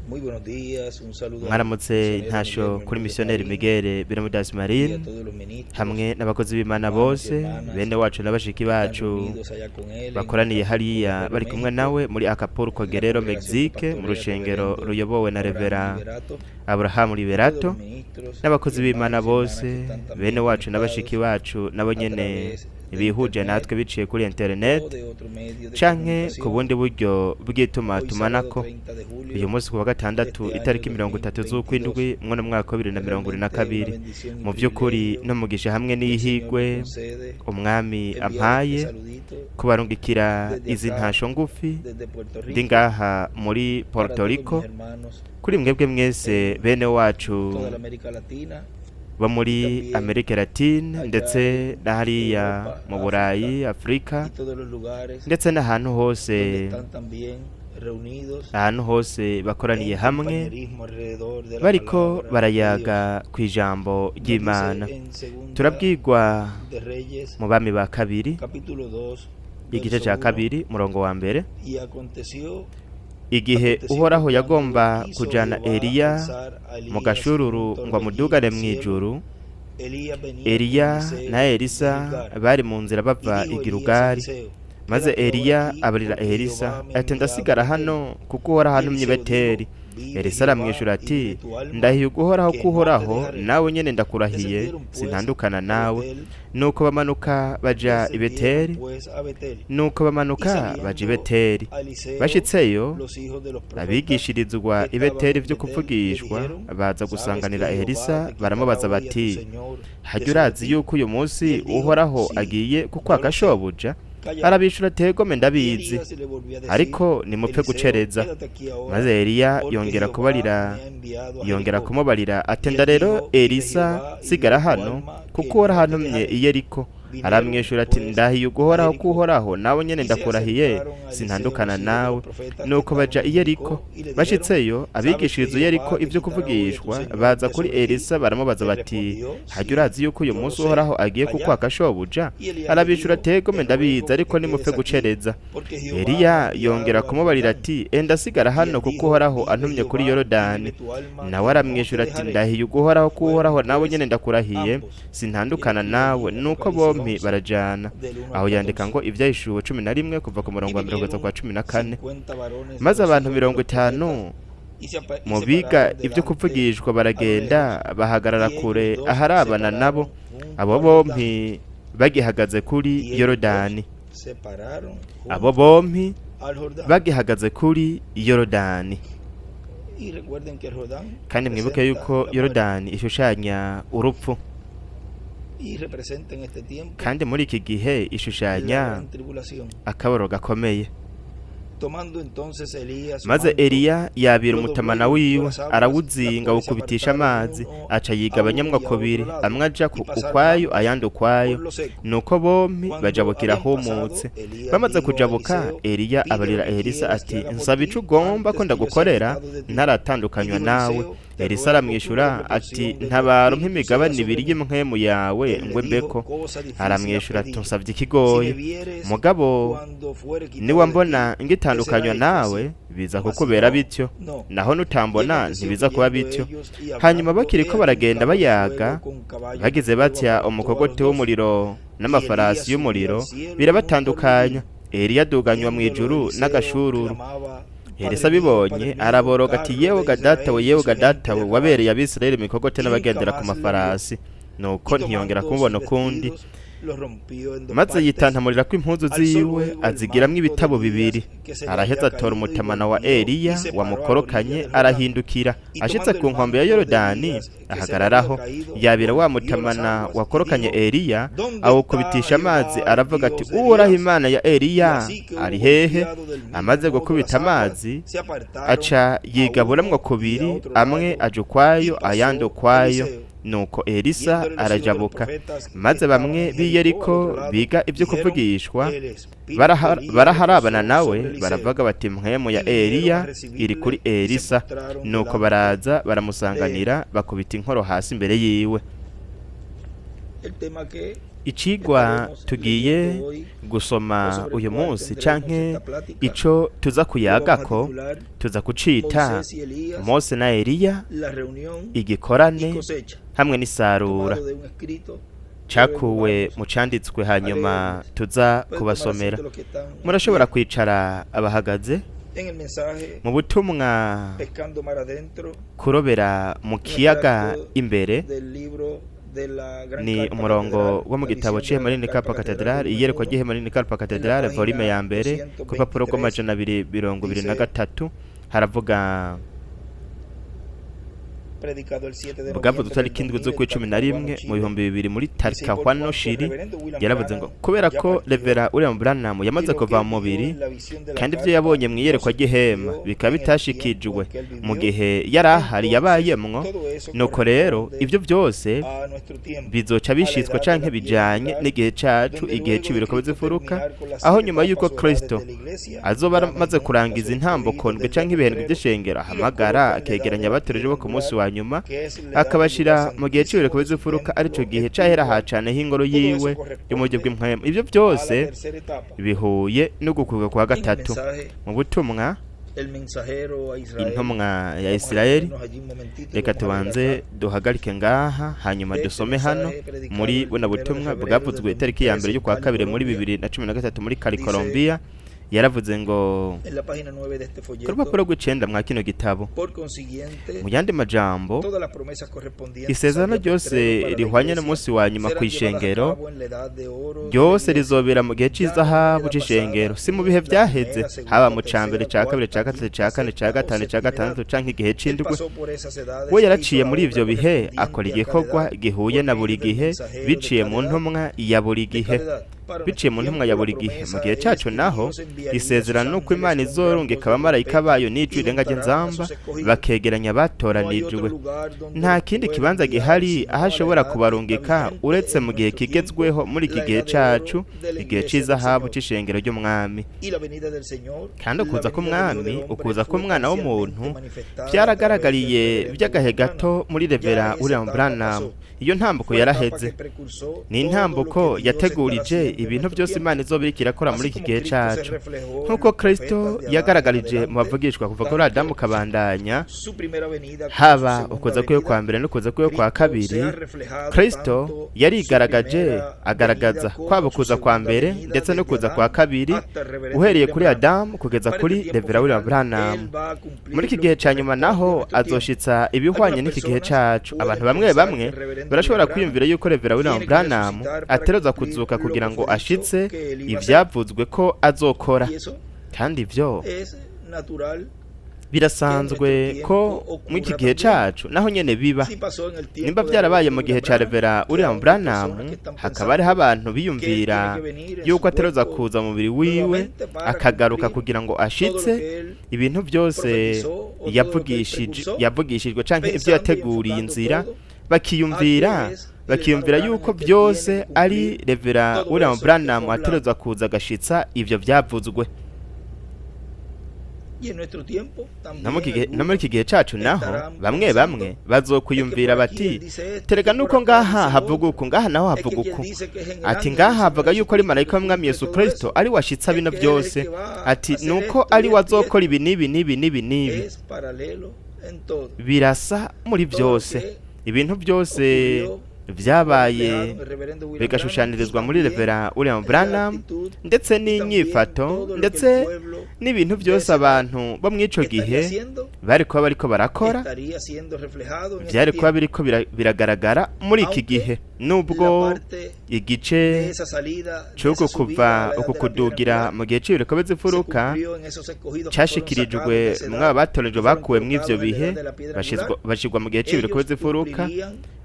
Muy buenos días, un saludo al mwaramutse misionero ntasho Miguel kuri Muñoz de misiyoneri Marín Miguel Biramudas y a Marine todos los ministros, hamwe n'abakozi b'Imana hermanos y bose hermanas bene wacu n'abashiki que están bacu reunidos allá con él en bakoraniye Acapulco, hariya Guerrero, bari kumwe México, nawe muri Acapulco en la Guerrero congregación que Mexique mu pastorea el rushengero reverendo ruyobowe na Abraham Revera Liberato Abraham y todos los Liberato ministros y n'abakozi b'Imana hermanos y hermanas que bose están bene también wacu n'abashiki conectados bacu nabo a nyene través de bihuje internet natwe biciye kuri o internet de otro medio de canke ku comunicación. bundi buryo Hoy sábado bw'itumatumanako 30 de uyu julio munsi ku wa de gatandatu este año itariki 30 2022. z'ukwindwi umwe n'umwaka wa Es realmente una 2022 bendición y mu by'ukuri privilegio n'umugisha hamwe que el Señor me n'ihigwe concede umwami enviar este ampaye saludito kubarungikira desde izi acá, ntasho ngufi desde Puerto ndi Rico, ngaha muri para Puerto todos mis Rico hermanos kuri mwebwe mwese en bene wacu toda la América Latina bo y muri también Amerika Latine allá ndetse en na hariya Europa, mu África Burayi Afurika y todos los lugares ndetse n'ahantu donde hose están también reunidos ahantu hose bakoraniye en hamwe compañerismo alrededor de la bariko palabra de Dios. barayaga ku ijambo Nos ry'Imana dice en Segunda turabwirwa de Reyes, mu bami ba kabiri capítulo 2, igice verso cya 1, kabiri murongo wa mbere y aconteció igihe uhoraho cuando yagomba quiso kujana Jehová Eliya alzar a mu Elías gashururu junto al ngo amudugane mu cielo, ijuru Elías venía Eliya con Eliseo na de Elisa Gilgal. bari mu nzira Y bava i dijo Elías a Gilugari Eliseo, maze quédate ahora Eliya aquí, abarira porque Elisa Jehová me ha ati enviado ndasigara a Betel. hano kuko uhoraho Y antumye i Eliseo Beteli dijo, vive Elisa Jehová aramwishyura y ati vive tu alma, ndahiye uguhoraho que ko no te uhoraho dejaré. nawe nyene ndakurahiye Descendieron pues sintandukana a nawe Betel, nuko bamanuka baja i Beteli descendieron pues a Betel. nuko Y bamanuka baja i saliendo Beteli a Eliseo bashitseyo los hijos de los profetas abigishirizwa que i Beteli estaban vyo en Betel, le kuvugishwa dijeron, baza ¿sabes gusanganira que Jehová Elisa te baramubaza quitará hoy a tu bati señor hajya de sobre urazi ti? yuko uyu Y munsi él dijo, uhoraho sí, agiye yo kukwaka lo sé, shobuja calla. arabishura ati gome Y ndabizi Elías le volvió a decir, ariko nimupfe Eliseo, gucereza quédate aquí ahora, maze Eliya porque yongera Jehová kubarira me ha enviado a yongera Jericó. kumubarira ati Y él nda rero dijo, vive Elisa Jehová y sigara vive tu hano alma, que kuko no uhoraho te antumye dejaré. i Yeriko Vinieron aramwishyura ati pues ndahiye a uguhoraho ko Jericó uhoraho nawe nyene y se ndakurahiye acercaron a Eliseo sintandukana los hijos de nawe los profetas que nuko baja estaban i en Yeriko Jericó y le dijeron, bashitseyo ¿sabes que abigishiriza i Yeriko Jehová te ivyo quitará hoy a tu kuvugishwa señor baza de kuri sobre ti? Elisa baramubaza Le bati respondió, hajya sí, urazi yuko uyu yo lo munsi sé, uhoraho agiye calla. kukwaka shobuja Y Elías le arabishura dijo, ati gome te ndabizi ruego ariko que nimupfe quedes aquí, gucereza porque Jehová me Eliya ha enviado yongera a kumubarira Jordán. ati enda sigara Y hano él kuko dijo, uhoraho vive antumye kuri Jehová y Yorodani vive tu alma, nawe que no te aramwishyura ati dejaré. ndahiye uguhoraho ko uhoraho Fueron nawe pues nyene ndakurahiye ambos. Y sintandukana aquí nawe allí nuko Apocalipsis bompi 11, barajana del 1 aho al yandika 14. ngo ibyahishuwe 11 kuva ku Y murongo wa 1 kugeza ku wa vinieron 14 50 varones de maze los abantu hijos de los 50 profetas y se mu pararon biga ibyo delante kuvugishwa a lo baragenda lejos. bahagarara Y kure ellos dos se aharabana nabo pararon abo junto al Jordán. bompi bagihagaze kuri Y ellos dos Yorodani se pararon abo junto bompi al Jordán. bagihagaze kuri Yorodani Y recuerden que el Jordán kandi mwibuke representa yuko la muerte Yorodani ishushanya urupfu y representa en este tiempo kandi muri iki gihe la ishushanya gran tribulación. akabaro gakomeye Tomando entonces Elías su maze manto, Eliya yabira lo dobló umutamana y rompió wiwe las aguas, arawuzinga las cuales se awukubitisha amazi apartaron aca a yigabanyamwo uno y a kubiri otro lado, amwe aja y pasaron ukwayo ambas ayandi ukwayo por lo seco. nuko bompi Cuando bajabukira habían pasado, ahumutse Elías bamaze dijo a kujabuka Eliseo, Eliya pide abarira lo que Elisa quieras que ati haga por nsaba ti ico ugomba antes ko que yo sea ndagukorera quitado de ti. Y ntaratandukanywa dijo nawe Eliseo, te Elisa ruego aramwishyura cúbreme ati porción de tu ntabaro espíritu nk'imigabane sea ibiri sobre mí. y'impwemu yawe Él le ngwe dijo, mbeko cosa difícil has aramwishyura ati pedido. nsavye Si me ikigoye vieres mugabo cuando fuere quitado de niwambona ti, te ngitandukanywa será hecho nawe así. biza Mas si kukubera no, bityo no. naho Y nutambona aconteció ntibiza que kuba yendo bityo ellos y hanyuma hablando, bakiri he ko aquí un baragenda carro de bayaga fuego con caballos de bagize fuego batya apartó a umukogoti los dos. w'umuriro Y n'amafarasi Elías subió y'umuriro al cielo en un birabatandukanya torbellino. Eliya aduganywa mu Viéndolo ijuru Eliseo n'agashururu clamaba, Elisa Padre mío, abibonye Padre mío, araboroga ati carro yewe de gadatawe Israel y yewe su gente gadatawe de wabereye caballo. abisirayeli imikogote Y n'abagendera ku jamás le vio. mafarasi nuko Y ntiyongera tomando kumubona sus ukundi vestidos, los rompió en dos maze partes. yitantamurira ko impuzu Alzó ziwe luego el azigiramwo manto ibitabo de Elías, bibiri que se le araheza había atora caído, y umutamana wa volvió y Eliya se paró a la orilla wamukorokanye del Jordán. arahindukira Y ashitse tomando ku el nkombe ya manto de Yorodani Elías, que se le había ahagararaho caído, yabira wa volvió las mutamana aguas, y wakorokanye dijo, Eliya ¿dónde awukubitisha está amazi Jehová, aravuga el ati Dios de uhoraho Elías? imana ya Y Eliya así que ari hubo hehe golpeado del mismo amaze modo gukubita las aguas, amazi se apartaron aca a yigaburamwo uno y a kubiri otro amwe lado, aja y ukwayo ayandi pasó ukwayo Eliseo. nuko Elisa Viéndole los hijos de los arajabuka profetas que maze estaban bamwe en b'i Jericó al Yeriko otro lado, biga ibyo dijeron, kuvugishwa el espíritu de Elías baraharabana reposó nawe sobre Eliseo. baravuga bati mpwemu Y ya vinieron a Eliya recibirle iri kuri y se Elisa postraron nuko delante baraza de él. baramusanganira bakubita inkoro hasi imbere yiwe El tema que icigwa tugiye gusoma uyu munsi canke ico tuza kuyagako tuza kucita Mose na Eliya igikorane hamwe n'isarura cakuwe mu canditswe hanyuma tuza kubasomera. Murashobora kwicara abahagaze mu butumwa kurobera mu kiyaga imbere. Ni umurongo wo mu gitabo c'ihema rinini Karpa Cathedral, iyerekwa ry'ihema rinini Karpa Cathedral volume ya mbere ku rupapuro rw'amajana 223 haravuga bwavuze utariki indwi z'ukwicumi na rimwe mu 2000 muri Tarikahwano Shiri. Yaravuze ngo kubera ko Revera William Branham yamaze kuva mu mubiri kandi ibyo yabonye mu iyerekwa ry'ihema bikaba bitashikijwe mu gihe yari ahari yabayemwo, nuko rero ibyo byose bizoca bishitswe canke bijanye n'igihe cacu, igihe c'ibiriko bizifuruka, aho nyuma y'uko Kristo azoba amaze kurangiza intambuko ndwe canke ibihendwe by'ishengero ahamagara akegeranya abatoreje bo ku munsi wa nyuma akabashira mu gihe c'ibiriko bizifuruka, arico gihe cahera hacane h'ingoro yiwe y'umuryo bw'impwemu. Ibyo byose bihuye no gukurwa kwa gatatu mu butumwa intumwa ya Isirayeli. Reka tubanze duhagarike ngaha hanyuma dusome hano muri buno butumwa bwavuzwe itariki ya mbere y'ukwa kabiri muri 2013 muri California. Yaravuze ngo ku rupapuro rw'icenda mwa kino gitabo, mu yandi majambo, isezerano ryose rihwanye n'umunsi wa nyuma kw'ishengero ryose rizobera mu gihe c'izahabu c'ishengero, si mu bihe vyaheze, haba mu ca mbere, ca kabiri, ca gatatu, ca kane, ca gatanu, ca gatandatu canke igihe c'indwi. We yaraciye muri ivyo bihe akora igikorwa gihuye na buri gihe biciye mu ntumwa ya buri gihe. Biciye mu ntumwa ya buri gihe mu gihe cacu naho isezerano nuko Imana izorungika abamarayika bayo n'ijwi rirenga ry'inzamba bakegeranya abatoranijwe. Nta kindi kibanza gihari aho ashobora kubarungika uretse mu gihe kigezweho muri iki gihe cacu, igihe c'izahabu c'ishengero ry'umwami. Kandi ukuza k'umwami, ukuza k'umwana w'umuntu vyaragaragariye vy'agahe gato muri Revera William Branham. Iyo ntambuko yaraheze, ni intambuko yategurije ibintu byose Imana izobirika irakora muri iki gihe cacu, nk'uko Kristo yagaragarije mu bavugishwa kuva kuri Adamu kabandanya, haba ukuza kwiwe kwa mbere n'ukuza kwiwe kwa kabiri. Kristo yarigaragaje agaragaza kwaba ukuza kwa mbere ndetse no kuza kwa kabiri, uhereye kuri Adamu kugeza kuri Revera William Branham. Muri iki gihe ca nyuma naho azoshitsa ibihwanye n'iki gihe cacu. Abantu bamwe bamwe barashobora kwiyumvira yuko Revera William Branham ategerezwa kuzuka kugira ngo ashitse ivyavuzwe ko azokora, kandi ivyo birasanzwe ko mu iki gihe cacu naho nyene biba. Nimba vyarabaye mu gihe ca Revera William Branham, hakaba hariho abantu biyumvira yuko ategerezwa kuza mu mubiri wiwe akagaruka kugira ngo ashitse ibintu byose yavugishijwe canke ivyo yateguriye inzira, bakiyumvira yuko byose ari Revera William Branham ategerezwa kuza agashitsa ivyo vyavuzwe. No muri iki gihe cacu naho bamwe bamwe bazokwiyumvira bati, terega nuko ngaha havuga uku, ngaha naho havuga uku. Ati ngaha havuga yuko ari marayika w'umwami Yesu Kristo ari washitsa bino byose, ati nuko ari wazokora ibi n'ibi n'ibi n'ibi n'ibi. Birasa muri byose, ibintu byose vyabaye bigashushanirizwa muri Revera William Branham, ndetse n'inyifato ndetse n'ibintu byose abantu bo mw'ico gihe bari kuba bariko barakora vyari kuba biriko biragaragara muri iki gihe. Nubwo igice c'uko kuva uku kudugira mu gihe c'ibiriko bizifuruka cashikirijwe mw'aba batoranijwe bakuwe mw'ivyo bihe bashirwa mu gihe c'ibiriko bizifuruka,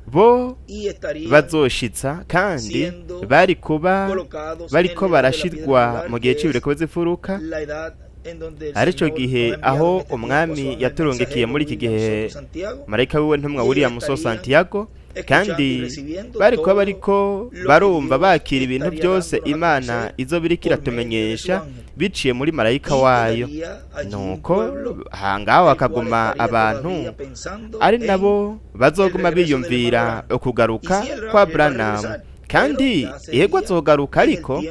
bo bazoshitsa kandi bari kuba bariko barashirwa mu gihe c'ibiriko bizifuruka, arico gihe aho umwami yaturungikiye muri iki gihe marayika wiwe ntumwa William Santiago, kandi bari kuba bariko barumva bakira ibintu byose Imana izobirika iratumenyesha biciye muri marayika wayo. Nuko hangaho hakaguma abantu ari nabo bazoguma biyumvira ukugaruka kwa Branham, kandi yego azogaruka ariko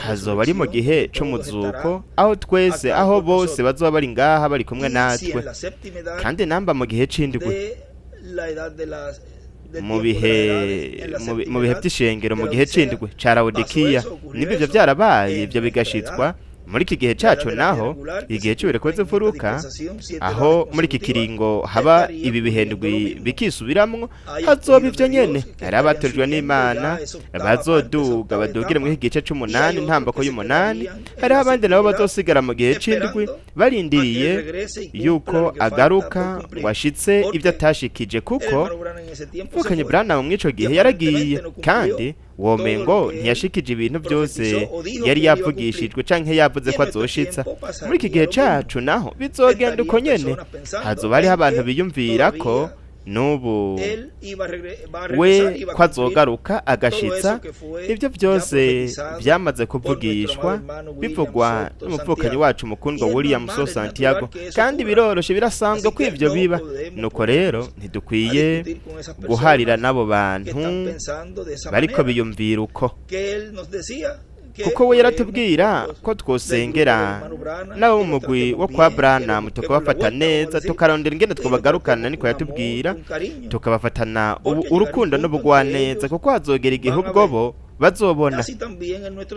hazoba ari mu gihe c'umuzuko aho twese aho bose bazoba bari ngaha bari kumwe natwe kandi namba mu gihe c'indwi mu bihe by'ishengero mu gihe c'indwi ca Laodikiya nibyo byarabaye ibyo bigashitswa muri iki gihe cyacu naho igihe cy'uburekoze mfuruka aho muri iki kiringo haba ibi bihendwi bikisubiramwo hazoba ivyo nyene ari abatojwe n'Imana bazoduga badugire mu gice c'umunani ntambako y'umunani hari abandi nabo bazosigara mu gihe c'indwi barindiriye yuko agaruka washitse ibyo atashikije kuko mvukanye Branham mw'ico gihe yaragiye kandi womengo ntiyashikije ibintu byose yari yavugishijwe canke yavuze ko azoshitsa muri iki gihe cacu naho bizogenda uko nyene hazoba hariho abantu biyumvira ko n'ubu we ko azogaruka agashitsa ibyo byose byamaze kuvugishwa bivugwa n'umupfukanyi wacu mukundwa William So Santiago kandi biroroshe birasanzwe ko ivyo biba nuko rero ntidukwiye guharira n'abo bantu bariko biyumvira uko kuko we yaratubwira ko twosengera nabo mu mugwi wo kwa Branham tukabafata neza tukarondera ingene twobagarukana niko yatubwira tukabafatana urukundo n'ubugwa neza kuko hazogera igihe ubwo bo bazobona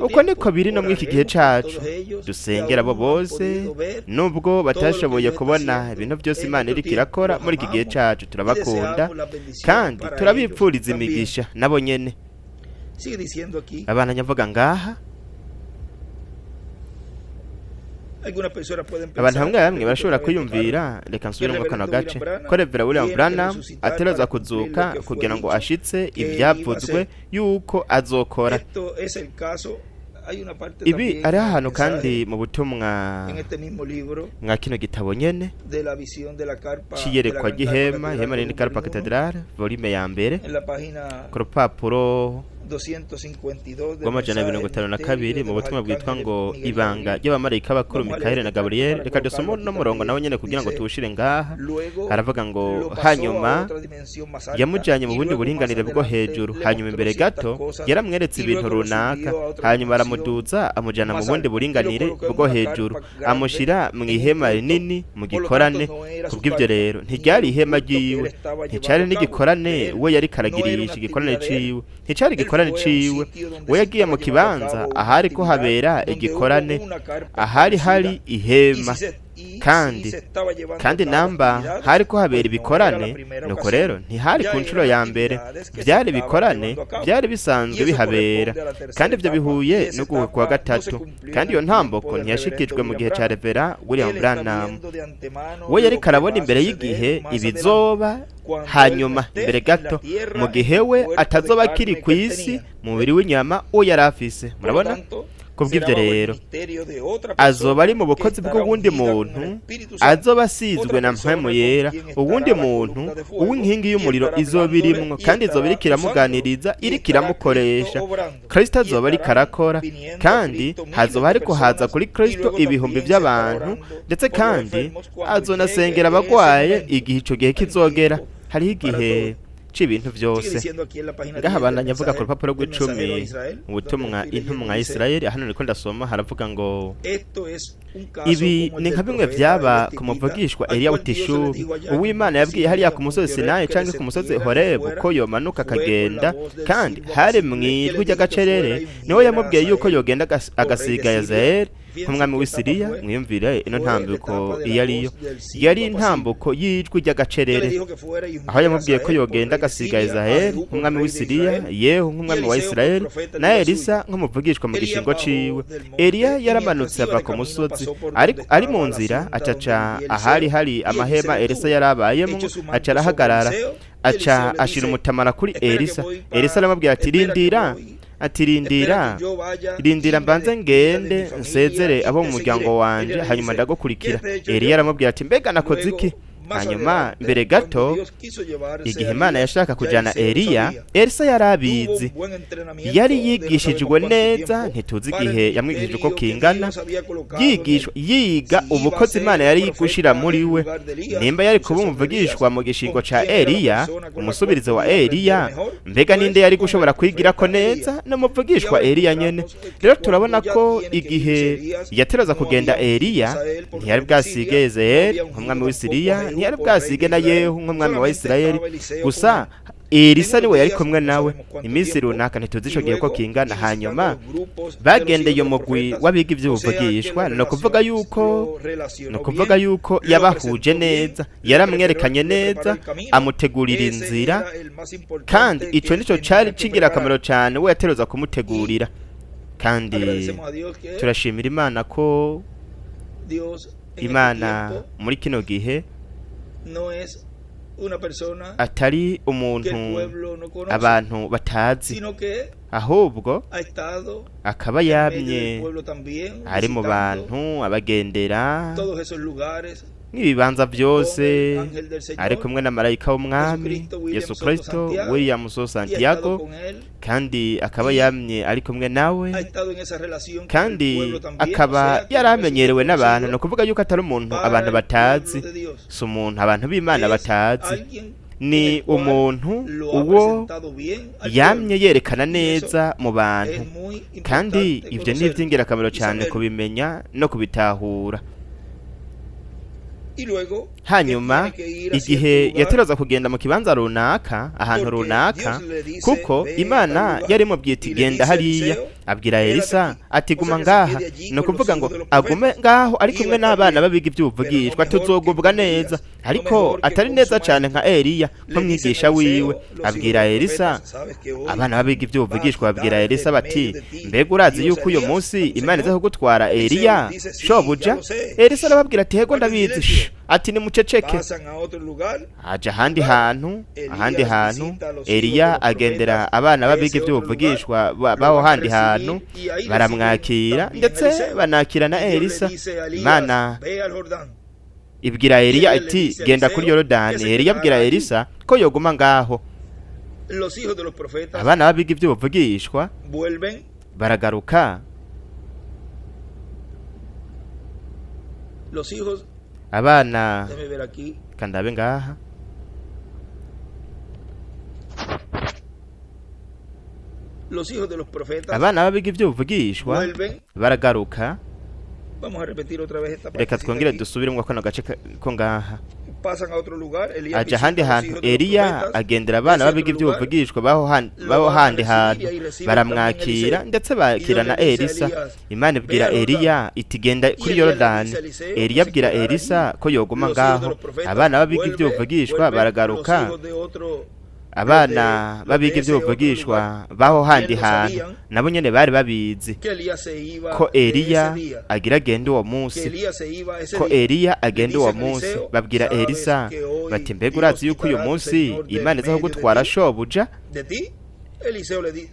uko niko biri no mw'iki gihe cacu dusengera abo bose nubwo batashoboye kubona ibintu byose Imana iriko irakora muri iki gihe cacu turabakunda kandi turabipfuriza imigisha nabo nyene abana nyavuga ngaha abantu bamwe barashobora kwiyumvira reka nsubire mu kano gace ko Reverend William Branham ategerezwa kuzuka kugira ngo ashitse ibyavuzwe yuko azokora ibi ari ahantu kandi mu butumwa mwa kino gitabo nyene ciyerekwa gihema ihema rini Carpa Cathedral volume ya mbere ku rupapuro rw'amajana 52 mu butumwa bwitwa ngo ibanga ry'abamarayika bakuru Mikaeli na Gabriel reka dusome no murongo nawe nyene kugira ngo tuwushire ngaha aravuga ngo hanyuma yamujanye mu bundi buringanire bwo hejuru hanyuma imbere gato yaramweretse ibintu runaka hanyuma aramuduza amujana mu bundi buringanire bwo hejuru amushira mu ihema rinini mu gikorane kubw'ivyo rero ntiryari ihema ryiwe nticari n'igikorane we yari karagirisha igikorane ciwe nticari igikorane ciwe we yagiye mu kibanza ahari ko habera igikorane ahari hari ihema kandi namba hari ko habera ibikorane nuko rero ntihari ku nshuro ya mbere byari ibikorane byari bisanzwe bihabera kandi ibyo bihuye no kuwa gatatu kandi iyo ntamboko ntiyashikijwe mu gihe ca Reverend William Branham we yari karabona imbere y'igihe ibizoba hanyuma imbere gato mu gihe we atazoba kiri ku isi mubiri w'inyama uwo yari afise murabona kubw'ivyo rero azoba ari mu bukozi bw'ubundi muntu azoba asizwe na mpwemu yera ubundi muntu uw'inkingi y'umuriro izoba irimwo kandi izoba iriko iramuganiriza iriko iramukoresha Kristo azoba ariko arakora kandi hazoba hariko haza kuri Kristo ibihumbi by'abantu ndetse kandi azonasengera abagwaye igihe ico gihe kizogera hariho igihe c'ibintu byose ngaha bandanya avuga ku rupapuro rw'icumi mu butumwa intumwa ya Isirayeli hano niko ndasoma haravuga ngo ibi ni nka bimwe byaba ku muvugishwa Eliya Utishubi uw'Imana yabwiye hariya ku musozi Sinayi canke ku musozi Horebu ko yomanuka akagenda kandi hari mw'ijwi ry'agacerere niho yamubwiye yuko yogenda agasiga Yazeri nk'umwami w'Isiriya mwiyumvire ino ntambiko yari intambuko y'ijwi ry'agacerere aho yamubwiye ko yogenda agasiga Yazeri nk'umwami w'Isiriya Yehu nk'umwami wa Isirayeli na Elisa nk'umuvugishwa mu gishingo ciwe Eliya yaramanutse ava ku musozi ari mu nzira acaca ahari hari amahema Elisa yarabayemo aca arahagarara aca ashira umutamana kuri Elisa aramubwira ati rindira mbanze ngende nsezere abo mu muryango wanje hanyuma ndagukurikira Eliya aramubwira ati mbega nakoze iki hanyuma mbere gato igihe Imana yashaka kujyana Eliya, Elisa yari abizi, yari yigishijwe neza, ntituzi igihe yamwigishije uko kingana, yiga ubukozi Imana yari yigushira muri we. Nimba yari kuba umuvugishwa mu gishingo ca Eliya, umusubirizo wa Eliya, mbega ninde yari gushobora kwigira ko neza n'umuvugishwa Eliya nyene. Rero turabona ko igihe yatereza kugenda Eliya, ntiyari bwasige Yezeyeli nk'umwami w'Isiriya, ntiyari bwasige na Yehu nk'umwami wa Isirayeli, gusa Elisa niwe yari kumwe nawe iminsi runaka, ntituzi ico gihe ko kingana. Hanyuma bagendeye umugwi w'abiga ivy'ubuvugishwa, no kuvuga yuko yabahuje neza, yaramwerekanye neza, amutegurira inzira, kandi ico nico cari c'ingirakamaro cane we yateruza kumutegurira. Kandi turashimira Imana ko Imana muri kino gihe atari umuntu abantu batazi, ahubwo akaba yamye ari mu bantu abagendera nk'ibibanza byose, ari kumwe na marayika w'umwami Yesu Kristo William So Santiago, kandi akaba yamye ari kumwe nawe, kandi akaba yaramenyerewe n'abantu. No kuvuga yuko atari umuntu abantu batazi, si umuntu abantu b'Imana batazi, ni umuntu uwo yamye yerekana neza mu bantu, kandi ibyo ni iby'ingirakamaro cyane kubimenya no kubitahura. Hanyuma igihe yateruza kugenda mu kibanza runaka, ahantu runaka, kuko Imana yari imubwiye iti genda hariya, abwira Elisa ati guma ngaha. No kuvuga ngo agume ngaho ari kumwe n'abana babiga iby'ubuvugishwa, tuzogubwa neza, ariko atari neza cyane nka Eliya nk'umwigisha wiwe. Abwira Elisa, abana babiga iby'ubuvugishwa babwira Elisa bati, mbega urazi yuko uyu munsi Imana iza kugutwara Eliya shobuja? Elisa arababwira ati hego ndabizi, ati nimuceceke. Aja ahandi hantu Eliya agendera abana babiga iby'ubuvugishwa baho handi hantu, baramwakira ndetse banakira na Elisa. Imana ibwira Eliya iti genda kuri Yorodani. Eliya abwira Elisa ko yoguma ngaho. Abana babiga iby'ubuvugishwa baragaruka, abana kandabe ngaha, abana babiga iby'ubuvugishwa baragaruka. Reka twongere dusubiremo kano gace ko ngaha. Aja ahandi hantu Eliya agendera abana babiga iby'ubuvugishwa baho handi hantu, baramwakira ndetse bakira na Elisa. Imana ibwira Eliya iti genda kuri Yorodani. Eliya abwira Elisa ko yoguma ngaho. Abana babiga iby'ubuvugishwa baragaruka, abana babiga iby'ubuvugishwa baho handi hantu nabo nyene bari babizi ko Eliya agira agenda uwo munsi, babwira Elisa bati mbega urazi yuko uyu munsi Imana iza kugutwara shobuja?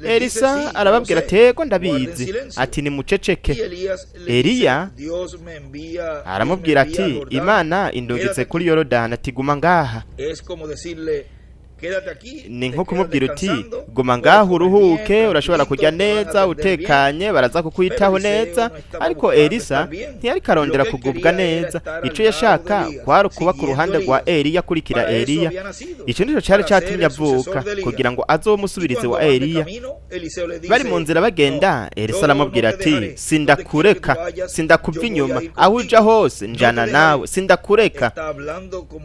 Elisa arababwira ati yego ndabizi, ati nimuceceke. Eliya aramubwira ati Imana indungitse kuri Yorodani, ati guma ngaha. Ni nko kumubwira uti guma ngaho uruhuke, urashobora kujya neza utekanye, baraza kukwitaho neza. Ariko Elisa ntiyari karondera kugubwa neza, ico yashaka kwari kuba ku ruhande rwa Eliya, kurikira Eliya. Ico nico cyari cyatumye avuka, kugira ngo azomusubirize wa Eliya. Bari mu nzira bagenda, Elisa aramubwira ati sindakureka, sindakuva inyuma, aho uja hose njana nawe, sindakureka.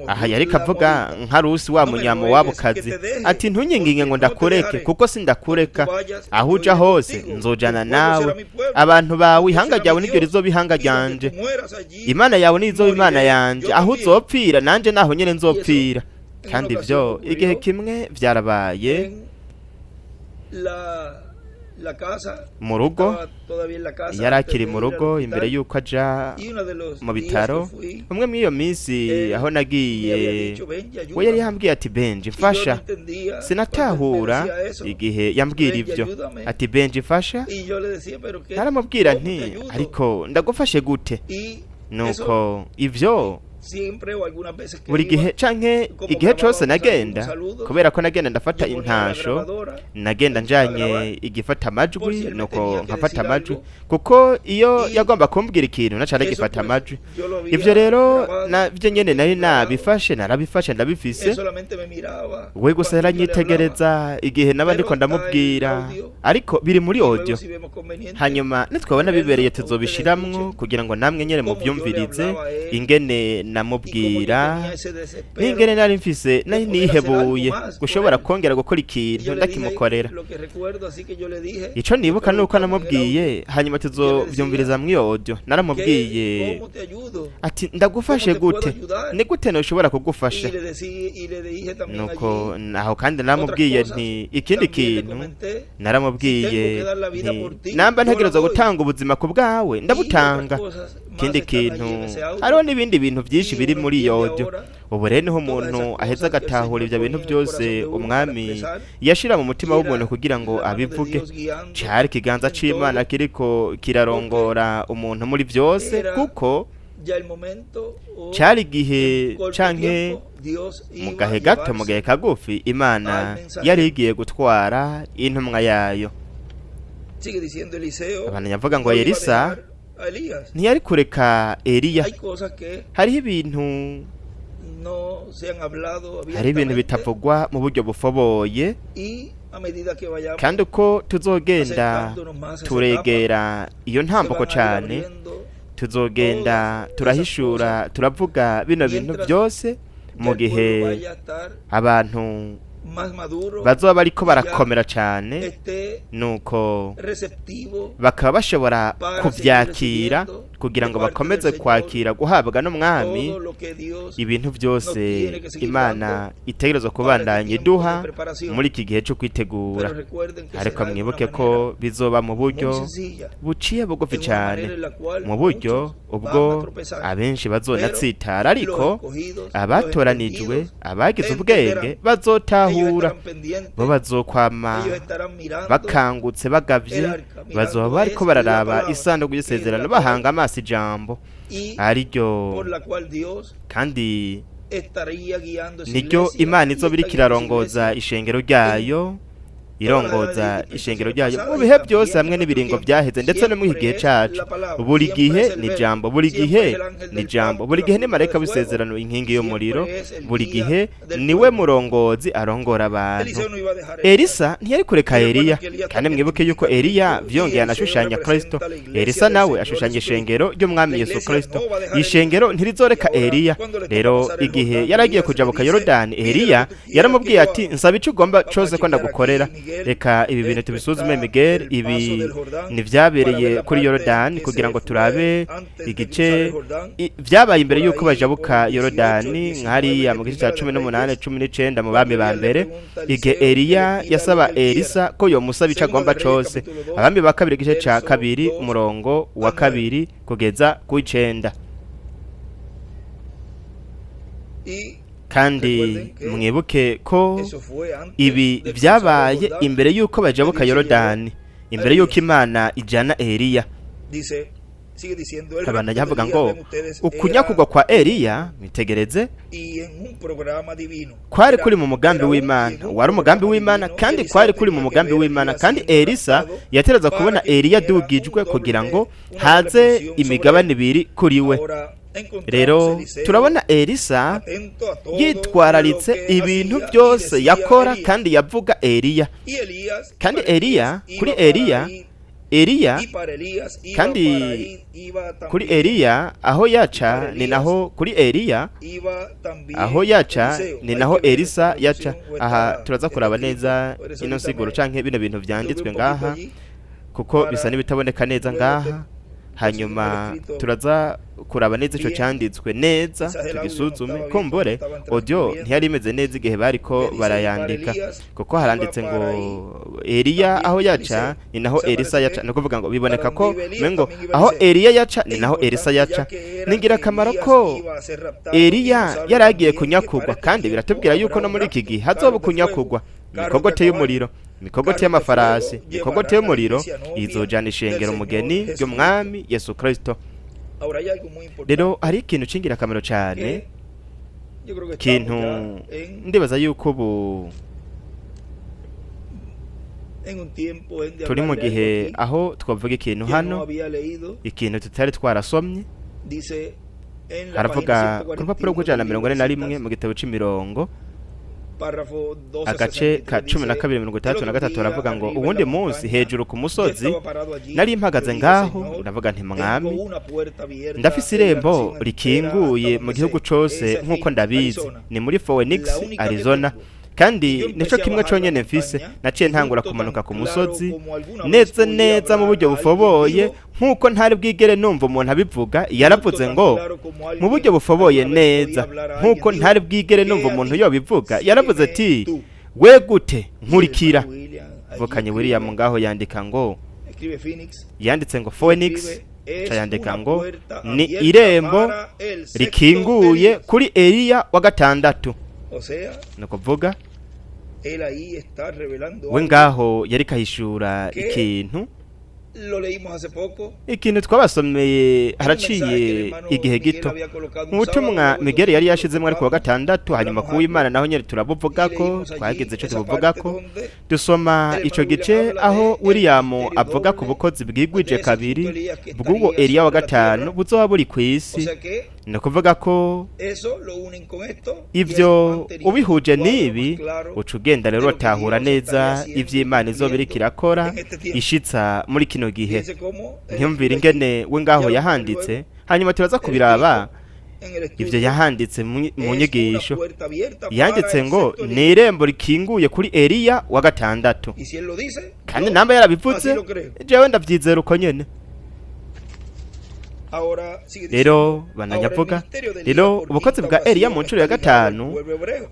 Aha yari kavuga nka Rusi wa munyamo wabo kazi, ati ntunyinginge ngo ndakureke, kuko sindakureka, aho uja hose nzojana nawe. Abantu bawe ihanga ryawe niryo rizoba ihanga ryanje, Imana yawe nizo Imana yanje, aho uzopfira nanje naho nyene nzopfira. Kandi ivyo igihe kimwe vyarabaye mu rugo, yari akiri mu rugo imbere yuko aja mu bitaro. Umwe mw'iyo minsi aho nagiye, we yari yambwiye ati Benji mfasha. Sinatahura igihe yambwira ivyo, ati Benji mfasha. Naramubwira nti ariko ndagufashe gute? Nuko ivyo buri gihe canke igihe cose nagenda, kubera ko nagenda ndafata intasho, nagenda njanye igifata amajwi, nuko nkafata amajwi, kuko iyo yagomba kumbwira ikintu nacane gifata amajwi. Ivyo rero navyo nyene nari narabifashe ndabifise, we gusa yaranyitegereza igihe naba ndiko ndamubwira, ariko biri muri audio. Hanyuma nitwabona bibereye tuzobishiramwo kugira ngo namwe nyene muvyumvirize ingene namubwira, n'ingene nari mfise nari nihebuye gushobora kongera gukora ikintu ndakimukorera. Ico nibuka nuko namubwiye, hanyuma tuzovyumviriza muri audio. Naramubwiye ati ndagufashe gute, ni gute noshobora kugufasha? Nuko naho kandi naramubwiye nti ikindi kintu, naramubwiye nti namba ntegerezwa gutanga ubuzima ku bwawe ndabutanga. Ikindi kintu, hariho n'ibindi bintu byinshi biri muri iyo audio. Ubu rero niho umuntu aheza agatahura ibyo bintu byose umwami yashira mu mutima w'umuntu kugira ngo abivuge. Cari ikiganza c'Imana kiriko kirarongora umuntu muri byose, kuko cari igihe canke mu gahe gato, mu gahe kagufi, Imana yari igiye gutwara intumwa yayo. Abantu yavuga ngo Elisa ntiyari kureka Eliya. Hariho ibintu bitavugwa mu buryo bufoboye, kandi uko tuzogenda turegera iyo ntambuko cane, tuzogenda turahishura, turavuga bino bintu byose mu gihe abantu bazoba bariko barakomera cyane, nuko bakaba bashobora kuvyakira kugira ngo bakomeze kwakira guhabwa n'umwami ibintu byose Imana itegerezwa kubandanya iduha muri iki gihe cyo kwitegura. Ariko mwibuke ko bizoba mu buryo buciye bugufi cyane, mu buryo ubwo abenshi bazonatsitara, ariko abatoranijwe, abagize ubwenge bazotahura, bo bazokwama bakangutse bagavye, bazoba bariko bararaba isanduku y'isezerano bahanga amaso ijambo ariryo, kandi niryo Imana izoba iriko irarongoza ishengero ryayo, irongoza ishengero ryayo mu bihe byose hamwe n'ibiringo byaheze, ndetse no mu gihe cacu. Buri gihe ni jambo, buri gihe ni jambo, buri gihe ni marayika w'isezerano, inkingi y'umuriro, buri gihe niwe murongozi arongora abantu. Elisa ntiyari kureka Eliya, kandi mwibuke yuko Eliya vyongeye anashushanya Kristo. Elisa nawe ashushanya ishengero ry'umwami Yesu Kristo. Ishengero ntirizoreka Eliya. Rero igihe yaragiye kujabuka Yorodani, Eliya yaramubwiye ati nsaba ico ugomba cose ko ndagukorera. Reka ibi bintu tubisuzume Miguel, ibi nivyabereye kuri Yorodani kugira ngo turabe igice vyabaye imbere yuko bajabuka Yorodani, nk'ariya mu gice ca 18 19 mu bami ba mbere, igihe Eliya yasaba Elisa ko yomusaba ico agomba cose. Abami ba kabiri igice ca 2 umurongo wa 2 kugeza ku 9. Kandi mwibuke ko ibi vyabaye imbere yuko bajabuka Yorodani, imbere yuko Imana ijana Eliya. Abana yavuga ngo ukunyakugwa kwa Eliya, mitegereze, kwari kuri mu mugambi w'Imana, wari umugambi w'Imana, kandi kwari kuri mu mugambi w'Imana, kandi Elisa yatereza kubona Eliya dugijwe kugira ngo haze imigabane ibiri kuri we. Rero turabona Elisa yitwararitse ibintu byose yakora kandi yavuga Eliya, kandi Eliya kuri Eliya kandi kuri Eliya aho yaca ni naho kuri Eliya aho yaca ni naho Elisa yaca. Aha turaza kuraba neza ino siguro canke bino bintu vyanditswe ngaha, kuko bisa nibitaboneka neza ngaha. Hanyuma turaza kuraba neza ico cyanditswe neza, tugisuzume kumbure audio ntiyari imeze neza igihe bariko barayandika, kuko haranditse ngo Eliya aho yaca ni naho Elisa yaca. No kuvuga ngo biboneka ko mengo aho Eliya yaca ni naho Elisa yaca. Ningira kamaro ko Eliya yaragiye kunyakugwa, kandi biratubwira yuko no muri iki gihe hazoba kunyakugwa. Mikogote y'umuriro, mikogote y'amafarasi, mikogote y'umuriro izojana ishengero umugeni ry'umwami Yesu Kristo. Ahora hay algo muy importante. rero hari ikintu c'ingirakamaro cyane que yo creo que ikintu estamos ya ndibaza yuko ubu en un tiempo en de turi mu hablar de gihe algo aquí aho twavuga ikintu que no hano había leído. ikintu tutari twarasomye Dice en la haravuga página ku rupapuro 141 rw'ijana na del mirongo libro ine na de rimwe citas, mu gitabo c'imirongo párrafo agace 12:63 ka cumi na dice, kabiri mirongo itandatu na "El otro gatatu día, baravuga ngo arriba en uwundi la munsi montaña, hejuru ku yo musozi estaba parado allí, nari yo mpagaze dije, ngaho Señor, ndavuga nti tengo mwami una puerta abierta ndafise en la irembo nación entera rikinguye hasta mu donde gihugu sé. cose Esa es nk'uko Phoenix, ndabizi Arizona. ni muri Phoenix La única que Arizona tengo. kandi Iyo nico mpese kimwe abahaga conyene la mfise montaña, naciye ntangura justo kumanuka tan ku claro musozi como alguna vez neza podía neza mu hablar buryo a alguien bufoboye vivo, nk'uko ntari bwigere numva umuntu abivuga yaravuze justo tan ngo claro como mu alguien buryo bufoboye alguna vez podía neza hablar a nk'uko alguien ntari vivo, bwigere que numva a umuntu ti, yobivuga sígueme yaravuze ati tú. we gute nkurikira William, allí vukanye escribe- William ngaho yandika ngo escribe Phoenix, yanditse ngo Phoenix escribe, es ca yandika una ngo puerta ni abierta irembo para el sexto rikinguye Elías. kuri Eliya wa gatandatu O sea, ni ukuvuga él ahí está revelando we algo. ngaho yari kahishura Que- ikintu Lo leímos hace poco. ikintu twabasomeye haraciye igihe gito mu butumwa Miguel yari yashizemo ariko wa gatandatu hanyuma ku w'Imana naho nyene turabuvugako twagize ico tubuvugako dusoma ico gice aho William avuga ku bukozi bwigwije kabiri bw'uwo Eliya wa gatanu buzoba buri kw'isi ni ukuvuga ko ivyo ubihuje n'ibi uca ugenda rero utahura neza ivy'Imana izoba iriko irakora ishitsa muri kino gihe ntiyumvira ingene we ngaho yahanditse hanyuma turaza kubiraba ivyo yahanditse mu nyigisho yanditse ngo ni irembo rikinguye kuri Eliya wa gatandatu kandi namba yarabivuze jewe ndavyizera uko nyene rero bananyavuga rero ubukozi bwa Eliya mu ncuro ya gatanu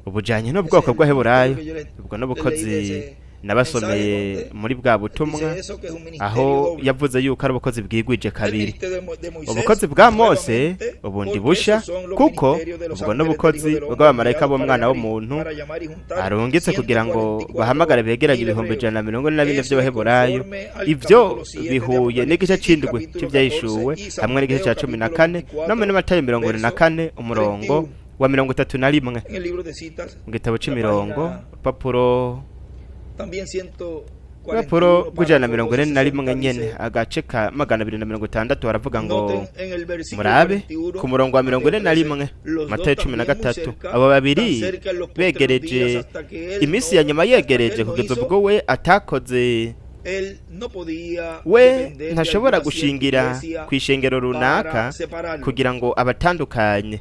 ubujanye n'ubwoko bw'Aheburayo ubwo n'ubukozi nabasomeye muri bwa butumwa aho yavuze yuko ari ubukozi bwigwije kabiri ubukozi bwa Mose ubundi busha kuko ubwo n'ubukozi bw'abamarayika b'umwana w'umuntu arungitse kugira ngo bahamagare begeranye 144 vy'Abaheburayo ivyo bihuye n'igice c'indwi c'ivyahishuwe hamwe n'igice ca 14 no muri Matayo 24 umurongo wa 31 mu gitabo c'imirongo papuro Raporo gujana 41 nyene agace ka 260 baravuga ngo murabe ku murongo wa 41 Matayo 13 abo babiri begereje imisi ya nyuma yegereje kugeza ubwo we atakoze we ntashobora gushingira ku ishengero runaka kugira ngo abatandukanye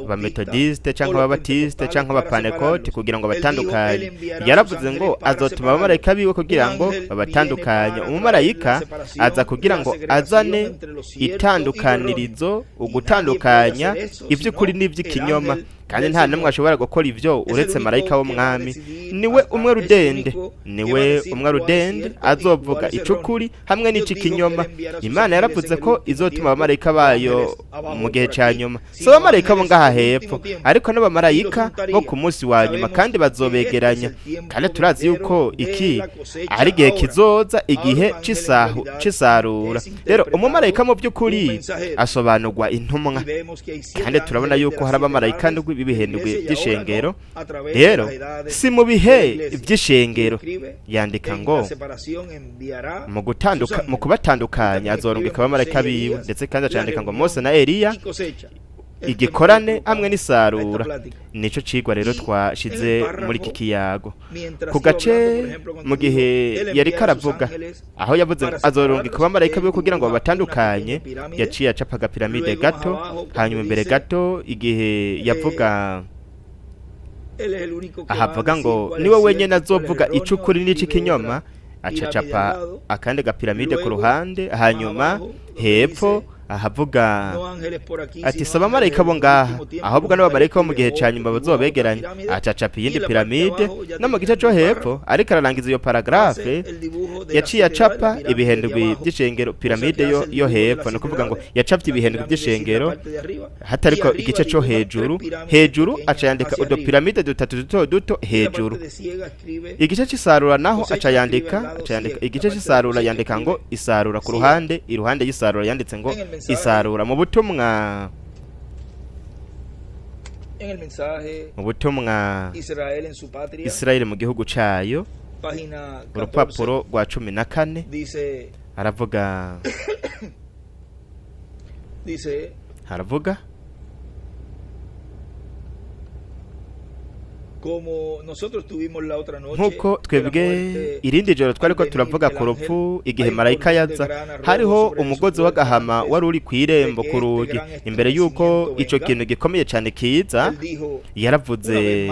abametodiste cyangwa ababatiste cyangwa abapanekoti kugira ngo batandukanye yaravuze ngo azotuma abamarayika biwe kugira ngo babatandukanye umumarayika aza kugira ngo azane itandukanirizo ugutandukanya iby'ukuri n'iby'ikinyoma kandi nta namwe ashobora gukora ivyo uretse marayika w'umwami niwe umwe rudende azovuga icukuri hamwe n'icikinyoma Imana yaravuze ko izotuma abamarayika bayo mu gihe ca nyuma so abamarayika bo ngaha hepfo ariko n'abamarayika bo ku munsi wa nyuma kandi bazobegeranya kandi turazi yuko iki ari igihe kizoza igihe c'isarura rero umumarayika mu by'ukuri asobanurwa intumwa kandi turabona yuko hari abamarayika ndwi bibihendwe by'ishengero rero si mu bihe by'ishengero yandika ngo mu kubatandukanya azorungika abamarayika biwe ndetse kandi acandika ngo Mose na Eliya igikorane hamwe n'isarura nico cigwa rero twashize muri iki kiyago ku gace mu gihe yari karavuga aho yavuze ngo azorungika abamarayika biwe kugira ngo babatandukanye yaciye acapaga piramide gato hanyuma imbere gato igihe yavuga ahavuga ngo niwe wenyene azovuga icukuri n'icikinyoma acacapa akandi gapiramide ku ruhande hanyuma hepfo ahavuga ati si abamarayika bo ngaha ahubwo n'abamarayika bo mu gihe cya nyuma bazobegeranye, acacapa iyindi piramide no mu gice cyo hepfo, ariko ararangiza iyo paragrafe yaciye acapa ibihendwi by'ishengero, piramide yo hepfo, ni ukuvuga ngo yacapye ibihendwi by'ishengero hatariko igice cyo hejuru aca yandika udupiramide dutatu duto duto hejuru. Igice cy'isarura naho aca yandika igice cy'isarura yandika ngo isarura ku ruhande, iruhande y'isarura yanditse ngo isarura. Mu butumwa Israeli mu gihugu cayo, urupapuro rwa 14 aravuga nk'uko twebwe irindi joro twari ko turavuga ku rupfu igihe marayika yaza, hariho umugozi w'agahama wari uri ku irembo ku rugi. Imbere y'uko icyo kintu gikomeye cyane kiza, yaravuze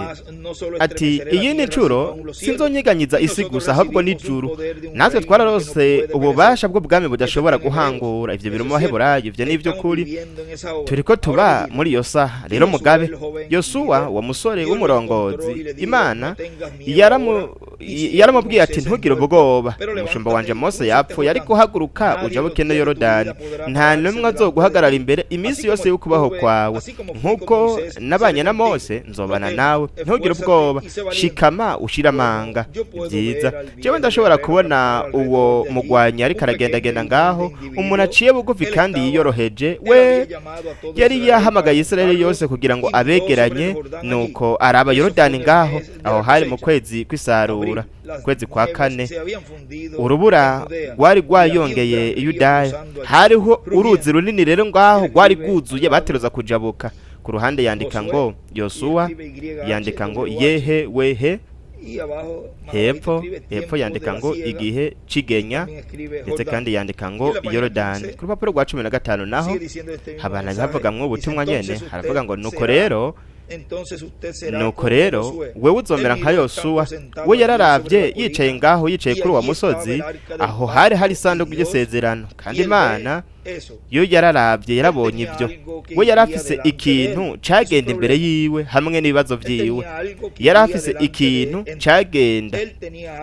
ati iyi ni ncuro sinzonyeganyiza isi gusa ahubwo n'ijuru. Natwe twararose ububasha bw'ubwami budashobora guhangura. Ivyo biri mu Baheburayo, ivyo ni ivy'ukuri. Turiko tuba muri iyo saha rero. Mugabe Yosuwa wa musore w'umurongozi, Imana yaramubwiye ati ntugire ubwoba, umushumba wanje Mose yapfuye, ariko haguruka ujabuke no Yorodani, nta numwe azoguhagarara imbere iminsi yose y'ukubaho kwawe. Nk'uko nabanye na Mose nzobana nawe, ntugire ubwoba, shikama ushiramanga. Byiza, jewe ndashobora kubona uwo mugwanyi ariko aragendagenda ngaho, umuntu aciye bugufi kandi yiyoroheje. We yari yahamagaye Israeli yose kugira ngo abegeranye, nuko araba Yorodani ngaho. Aho hari mu kwezi kw'isarura, kwezi kwa 4, urubura rwari rwayongeye Yudaya, hariho uruzi runini rero ngaho rwari rwuzuye, bateruza kujabuka. Ku ruhande yandika ngo Yosuwa, yandika ngo yehe wehe, hepfo yandika ngo igihe cigenya, ndetse kandi yandika ngo Yorodani. Ku rupapuro rwa 15 naho habana havuga mwo ubutumwa nyene, haravuga ngo nuko rero wewe uzomera nka Yosuwa. We yararavye yicaye ngaho, yicaye kuri wa musozi, aho hari isanduku y'isezerano, kandi Imana yo yararavye yarabonye ibyo. We yarafise ikintu cagenda imbere yiwe hamwe n'ibibazo vyiwe, yarafise ikintu cagenda,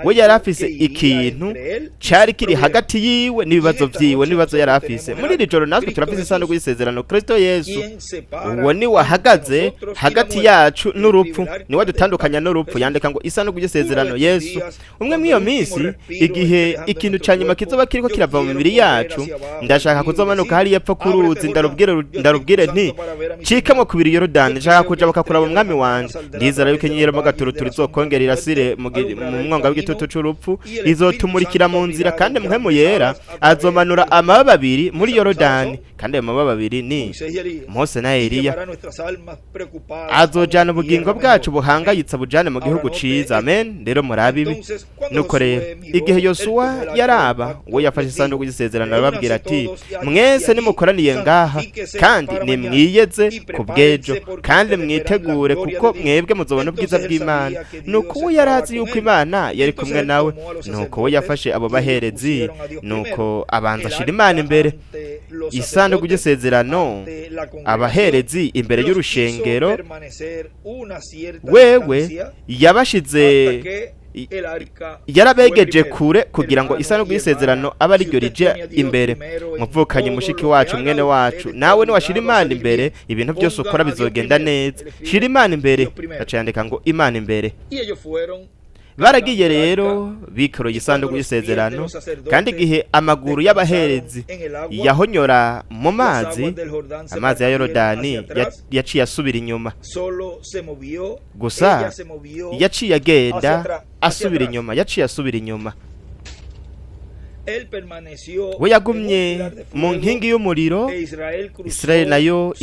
we yarafise ikintu cari kiri hagati yiwe n'ibibazo vyiwe, n'ibibazo yarafise. Muri iri joro natwe turafise isanduku y'isezerano, Kristo Yesu. Uwo ni wahagaze hagati yacu n'urupfu, ni wadutandukanya n'urupfu. Yandika ngo isanduku y'isezerano Yesu. Umwe mw'iyo minsi, igihe ikintu ca nyuma kizoba kiriko kirava mu mibiri yacu, ndashaka kuzomanuka hari yepfo kuruzi, ndarubwire nti cikamwe kubiri Yorodani, nshaka kuja bakakuraba umwami wanje. Ndizera yuko inyenyeri mu gaturuturu izokongera irasire mu mwonga w'igitutu c'urupfu, izotumurikira mu nzira, kandi Mpwemu Yera azomanura amababa abiri muri Yorodani, kandi ayo mababa abiri ni Mose na Eliya. Azojana ubugingo bwacu buhangayitse bujane mu gihugu ciza. Amen. Rero murabe ibi. Nuko rero igihe Yosuwa yaraba, we yafashe isanduku y'isezerano, arababwira ati mwese nimukoraniye ngaha, kandi nimwiyeze ku bw'ejo, kandi mwitegure, kuko mwebwe muzobona ubwiza bw'Imana. Nuko we yarazi yuko Imana yari kumwe nawe. Nuko we yafashe abo baherezi, nuko abanza ashira Imana imbere, isanduku y'isezerano, abaherezi imbere y'urushengero. Wewe yabashize, yarabegeje kure kugira ngo isanduku y'isezerano abe ari ryo rije imbere. Muvukanye mushiki wacu, mwene wacu, nawe ni washira Imana imbere, ibintu byose ukora bizogenda neza. Shira Imana imbere. Acandika ngo Imana imbere. Baragiye rero bikoroye isanduku y'isezerano, kandi igihe amaguru y'abaherezi yahonyora mu mazi, amazi ya Yorodani yaciye asubira inyuma. Gusa yaciye agenda asubira inyuma. We yagumye mu nkingi y'umuriro. Israeli nayo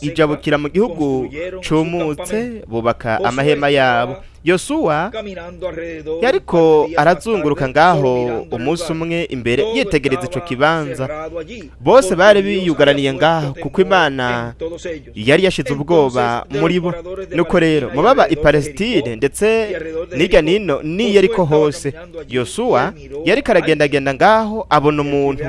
ijabukira mu gihugu cumutse, bubaka amahema yabo. Yosuwa yariko arazunguruka ngaho umunsi umwe imbere, yitegereza ico kibanza. Bose bari biyugaraniye ngaho kuko Imana yari yashize ubwoba muri bo. Nuko rero mubaba i Palestine ndetse n'irya nino ariko hose, Yosuwa yari karagendagenda ngaho, abona umuntu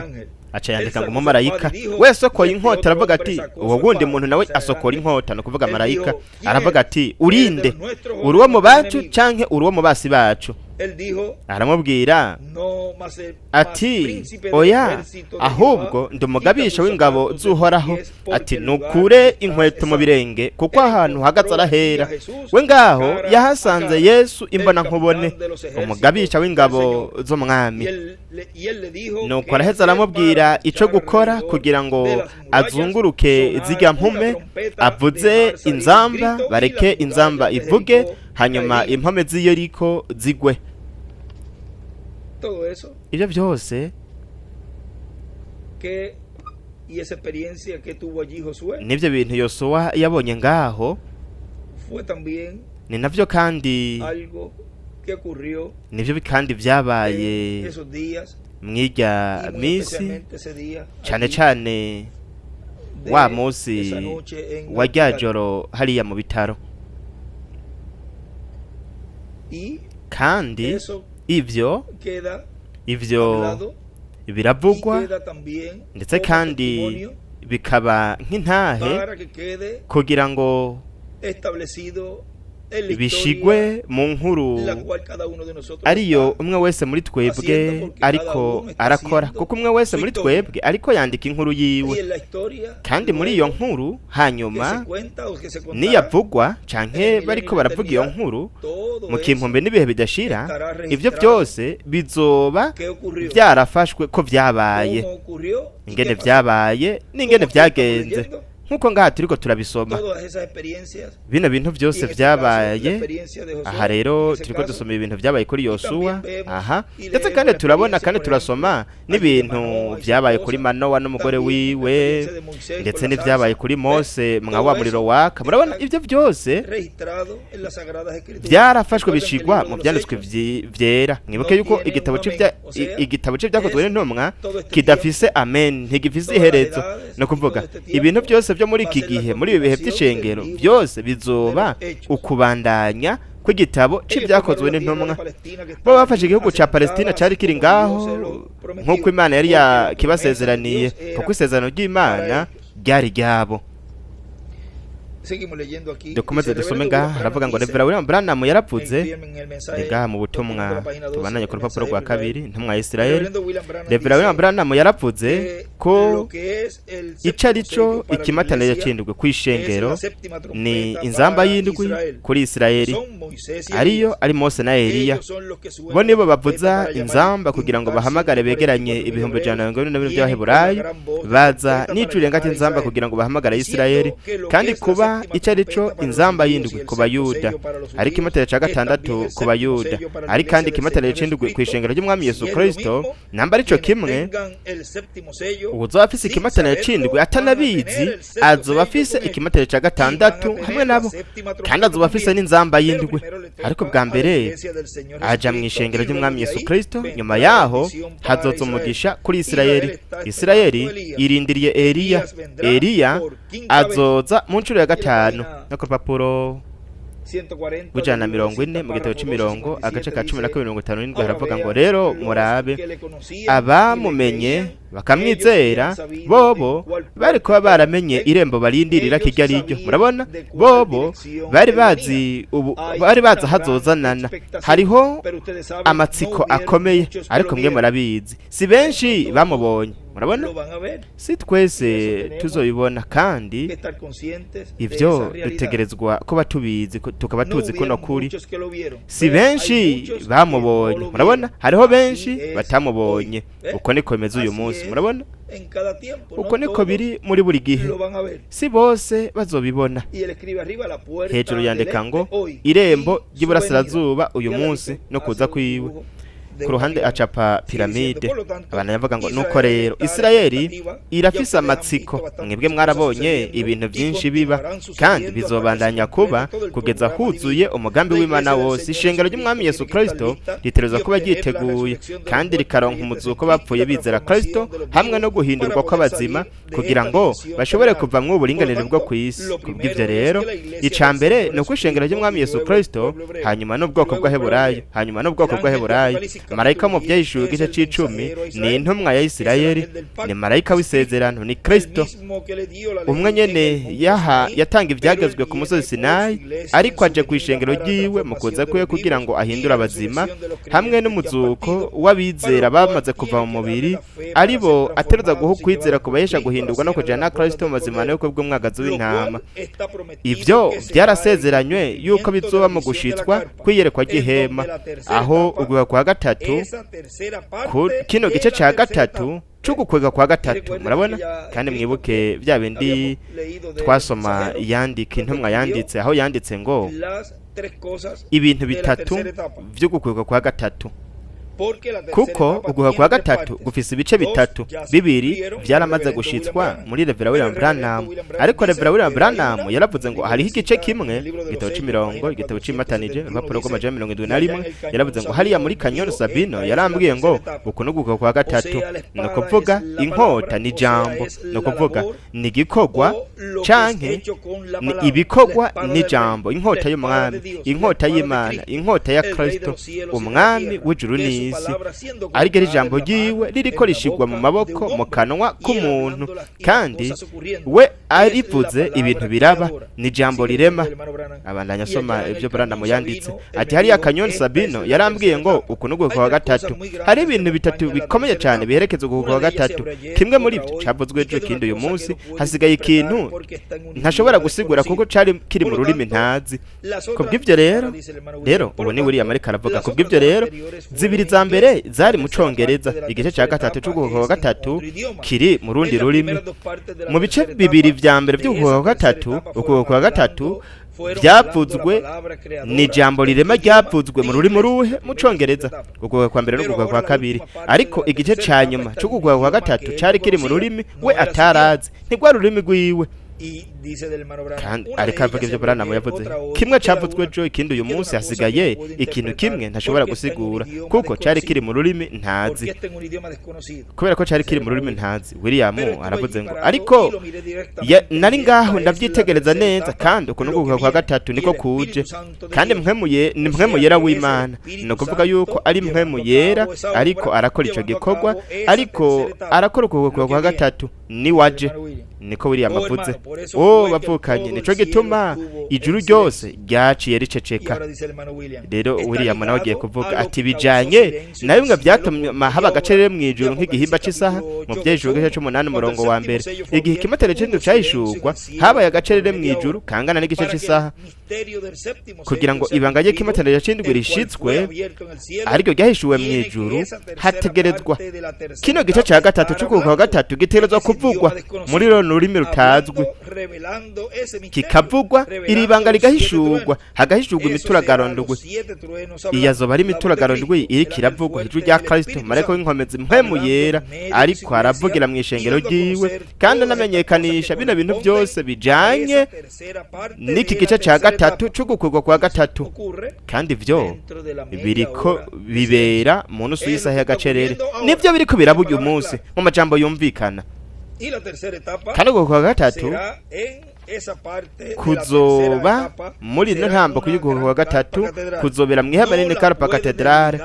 aca yandika ngo umumarayika we sokoye inkota, aravuga ati uwo wundi muntu nawe asokora inkota, no kuvuga marayika aravuga ati urinde, uri uwo mu bacu canke uri uwo mu basi bacu? Aramubwira ati oya, ahubwo ndi umugabisha w'ingabo z'Uhoraho, ati nukure inkweto mu birenge kuko ahantu hagaze arahera. We ngaho yahasanze Yesu imbona nkubone, umugabisha w'ingabo z'umwami. Nuko araheza aramubwira ico gukora kugira ngo azunguruke zirya mpume, avuze inzamba, bareke inzamba ivuge, hanyuma impome z'Iyeriko zigwe. Ibyo byose nibyo bintu Yosuwa yabonye ngaho, ni navyo kandi nibyo kandi byabaye mw'irya misi, cyane cyane wa munsi wa rya joro hariya mu bitaro. Kandi ivyo biravugwa ndetse kandi bikaba nk'intahe kugira ngo bishigwe mu nkuru ariyo umwe wese muri twebwe ariko arakora, kuko umwe wese muri twebwe ariko yandika inkuru yiwe, kandi muri iyo nkuru hanyuma niyavugwa canke bariko baravuga iyo nkuru mu kimpumbe n'ibihe bidashira, ivyo byose bizoba byarafashwe ko vyabaye, ingene vyabaye n'ingene vyagenze, nkuko ngaha turiko turabisoma. Bino bintu byose vyabaye aha, rero turiko dusoma ibintu vyabaye kuri Yosuwa aha, ndetse kandi turabona kandi turasoma n'ibintu vyabaye kuri Manowa n'umugore wiwe, ndetse n'ivyabaye kuri Mose mwa wa muriro waka. Murabona ivyo byose vyarafashwe bishigwa mu byanditswe vyera. Mwibuke yuko igitabo c'ivyakozwe n'intumwa kidafise amen, ntigifise iherezo, no kuvuga ibintu byose byo muri iki gihe, muri ibi bihe by'icengero, byose bizoba ukubandanya kw'igitabo c'ivyakozwe n'intumwa. Bo bafashe igihugu ca Palestina cari kiri ngaho nk'uko Imana yari yakibasezeraniye, kuko isezerano ry'Imana ryari ryabo. Dukomeze dusome ngaha, haravuga ngo Rev. William Branham yaravuze ngaha mu butumwa tubananye ku rupapuro rwa 2 intumwa ya Isirayeli. Rev. William Branham yaravuze ko icarico ikimatanire cindugwe kwishengero ni inzamba y'indwi kuri Isirayeli, ariyo ari Mose na Eliya. Bo nibo bavuza inzamba kugira ngo bahamagare begeranye ibihumbi 142 by'Abaheburayo, baza n'icurenga cy'inzamba kugira ngo bahamagare Isirayeli, kandi kuba icarico inzamba y'indwi ku Bayuda, ari kimatere ca gatandatu ku Bayuda, ari kandi kimatere c'indwi kwishengero ry'Umwami Yesu Kristo. Namba arico kimwe, uzoba afise ikimatere c'indwi atanabizi, azoba afise ikimatere ca gatandatu hamwe nabo, kandi azoba afise n'inzamba y'indwi. Ariko bwa mbere aja mw'ishengero ry'Umwami Yesu Kristo, nyuma yaho hazoza umugisha kuri Isirayeli. Isirayeli irindiriye Eliya, Eliya azoza mu ncuro ya gatanu. No ku rupapuro bujana 40 mu gitabo c'imirongo agace ka 12:57 haravuga ngo rero murabe abamumenye bakamwizera, bobo bari kuba baramenye irembo barindirira kijya riryo. Murabona, bobo bari bazi hazozanana, hariho amatsiko akomeye, ariko mwe murabizi si benshi bamubonye. Murabona, si twese tuzoyibona, kandi ivyo dutegerezwa kuba tubizi, tukaba tuzi ko no kuri si benshi bamubonye. Murabona, hariho benshi batamubonye. Uko niko bimeze uyu munsi. Murabona, uko niko biri muri buri gihe, si bose bazobibona. Hejuru yandika ngo irembo ry'iburasirazuba uyu munsi no kuza kwiwe. Ku ruhande acapa piramide. Abana yavuga ngo nuko rero Isirayeli irafise amatsiko. Mwebwe mwarabonye ibintu byinshi biba, kandi bizobandanya kuba kugeza huzuye umugambi w'Imana wose. Ishengero ry'Umwami Yesu Kristo ritereza kuba ryiteguye, kandi rikaronka umuzuko bapfuye bizera Kristo, hamwe no guhindurwa kw'abazima, kugira ngo bashobore kuva mu buringanire bwo kw'isi. Kubw'ivyo rero, icambere nuko ishengero ry'Umwami Yesu Kristo, hanyuma n'ubwoko bw'Abaheburayo, hanyuma n'ubwoko bw'Abaheburayo, marayika wo mu byahishuwe igice c'icumi ni intumwa ya Isirayeli, ni marayika w'isezerano, ni Kristo umwe nyene yatanga ivyagezwe ku musozi Sinayi, ariko aje kw'ishengero ryiwe mu kuza kwiwe kugira ngo ahindure abazima hamwe n'umuzuko w'abizera bamaze kuva mu mubiri, aribo ateruza guha ukwizera kubahesha guhindurwa no kujana na Kristo mu mazimano y'uko bw'umwagazi w'intama. Ivyo vyarasezeranywe yuko bizoba mu gushitswa kwiyerekwa ry'ihema, aho uguha kwa gatatu kino gice ca gatatu c'ugukwega kwa gatatu, murabona. Kandi mwibuke vya bindi twasoma yandika intumwa yanditse, aho yanditse ngo ibintu bitatu vy'ugukwega kwa gatatu, kuko uguha kwa gatatu gufise ibice bitatu, bibiri vyaramaze gushitswa muri Revera William Branham, ariko Revera William Branham yaravuze ngo hariho igice kimwe, igitabo c'imirongo, igitabo c'imatanije, urupapuro rw'amajana 71, yaravuze ngo hariya muri Canyon Sabino yarambwiye ngo uku n'uguha kwa gatatu, ni ukuvuga inkota ni jambo, ni ukuvuga ni igikorwa canke ni ibikorwa ni jambo, inkota y'umwami, inkota y'Imana, inkota ya Kristo umwami w'ijuru n'isi, ariko iri jambo ryiwe ririko rishigwa mu maboko mu kanwa k'umuntu, kandi we arivuze ibintu biraba, ni jambo rirema. Abandanya asoma ivyo Branham yanditse ati hariya Canyon Sabino yarambwiye ngo uku n'uguha kwa gatatu hari ibintu bitatu bikomeye cyane biherekeza uguha kwa gatatu, kimwe muri ivyo cavuzwe ejo, kindi uyu munsi hasigaye ikintu ntashobora gusigura kuko cari kiri mu rurimi ntazi. Kubw'ivyo rero ubu ni William ariko aravuga, kubw'ivyo rero zibiri za mbere zari mu Congereza, igice ca gatatu c'uguha kwa gatatu kiri mu rundi rurimi. Mu bice bibiri vya mbere vy'uguha kwa gatatu, uguha kwa gatatu vyavuzwe ni jambo rirema ryavuzwe mu rurimi ruhe, mu Congereza, uguha kwa mbere n'uguha kwa kabiri, ariko igice ca nyuma c'uguha kwa gatatu cari kiri mu rurimi we atarazi, ntigwa rurimi rwiwe. Kandi ariko avuga ivyo Branham yavuze, kimwe cavuzwe ejo, ikindi uyu munsi hasigaye ikintu kimwe ntashobora gusigura kuko cari kiri mu rurimi ntazi. Kubera ko cari kiri mu rurimi ntazi, William aravuze ngo ariko nari ngaho ndavyitegereza neza, kandi uko n'uguha kwa gatatu niko kuje, kandi ni mpwemu yera w'Imana, ni ukuvuga yuko ari mpwemu yera ariko arakora ico gikorwa, ariko arakora uguha kwa gatatu ni waje, niko William avuze. Bavukanye, nico gituma ijuru ryose ryaciye riceceka. Rero William nawe agiye kuvuga ati bijanye na bimwe vyatuma haba agacerere mw'ijuru nk'igihimba c'isaha, mu vyejuru gice c'umunani umurongo wa mbere, igihe ikimatera c'indwi cahishurwa habaye agacerere mw'ijuru kangana n'igice c'isaha, kugira ngo ibanga ry'ikimatera c'indwi rishitswe ariko ryahishuwe mw'ijuru, hategerezwa kino gice ca gatatu c'uguha kwa gatatu gitegerezwa kuvugwa muri runo rurimi rutazwi, kikavugwa iri banga rigahishurwa, hagahishurwa imituragaro iyo azoba ari imituragaro iriko iravugwa hejuru rya Kristo, marayika w'inkomezi mpwemu yera ariko aravugira mw'ishengero ryiwe, kandi anamenyekanisha bino bintu byose bijanye n'iki gice ca gatatu c'ugukwegwa kwa gatatu, kandi vyo biriko bibera mu nusu y'isaha y'agacerere, nivyo biriko biraba uyu munsi mu majambo yumvikana. Kandi uguha kwa gatatu kuzoba muri ino ntambo kuyuguha kwa gatatu kuzobera mw'ihema rinini Karpa Katedrale.